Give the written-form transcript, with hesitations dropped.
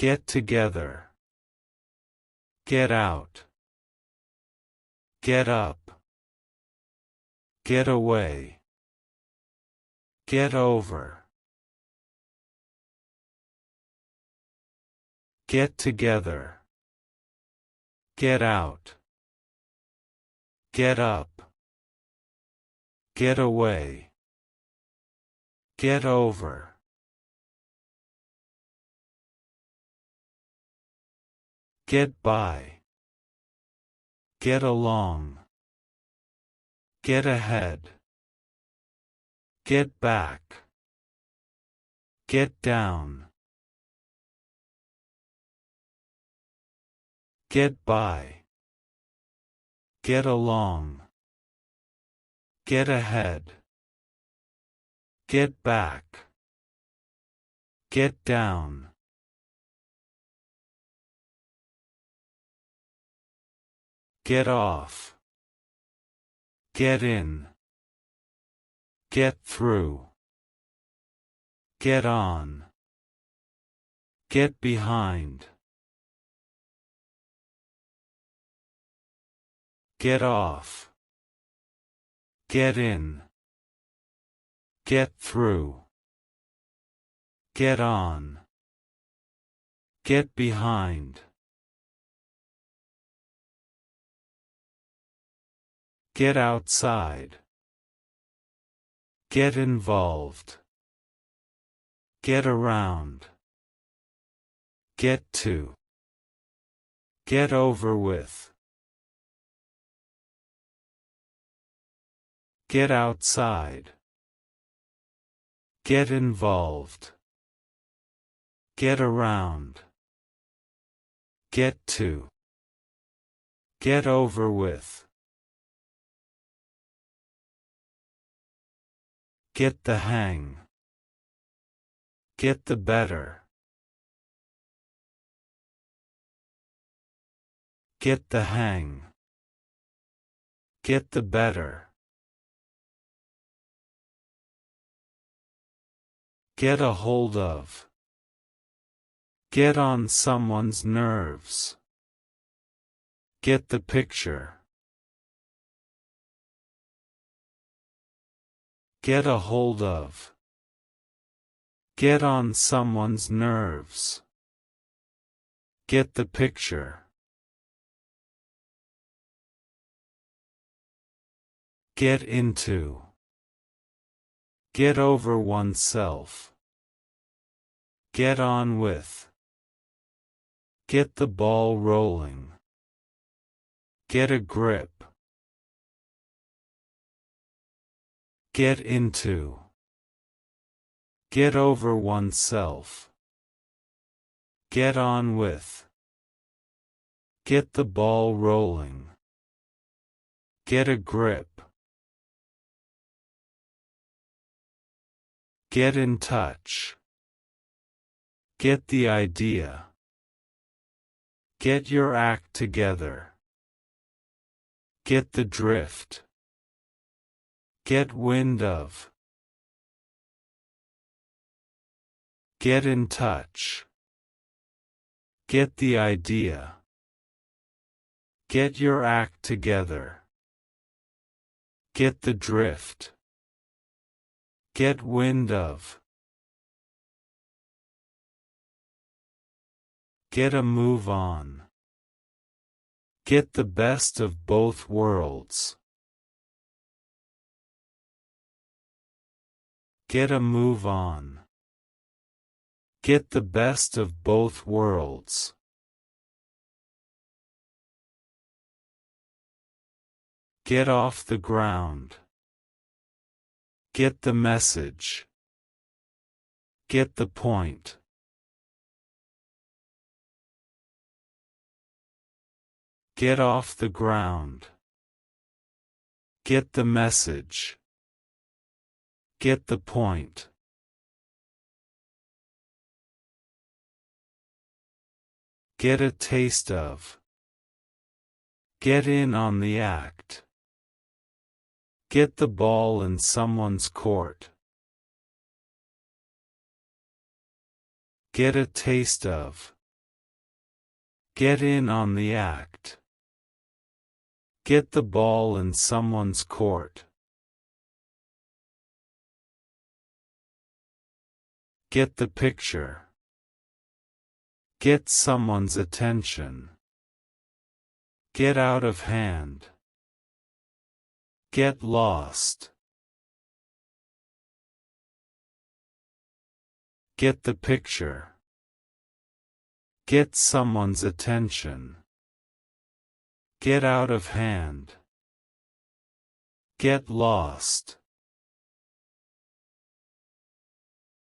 Get together. Get out. Get up. Get away. Get over. Get together. Get out. Get up. Get away. Get over. Get by. Get along. Get ahead. Get back. Get down. Get by. Get along. Get ahead. Get back. Get down. Get off. Get in. Get through. Get on. Get behind. Get off. Get in. Get through. Get on. Get behind. Get outside. Get involved. Get around. Get to. Get over with. Get outside. Get involved. Get around. Get to. Get over with. Get the hang. Get the better. Get the hang. Get the better. Get a hold of. Get on someone's nerves. Get the picture. Get a hold of. Get on someone's nerves. Get the picture. Get into. Get over oneself. Get on with. Get the ball rolling. Get a grip. Get into. Get over oneself. Get on with. Get the ball rolling. Get a grip. Get in touch. Get the idea. Get your act together. Get the drift. Get wind of. Get in touch. Get the idea. Get your act together. Get the drift. Get wind of. Get a move on. Get the best of both worlds. Get a move on. Get the best of both worlds. Get off the ground. Get the message. Get the point. Get off the ground. Get the message. Get the point. Get a taste of. Get in on the act. Get the ball in someone's court. Get a taste of. Get in on the act. Get the ball in someone's court. Get the picture. Get someone's attention. Get out of hand. Get lost. Get the picture. Get someone's attention. Get out of hand. Get lost.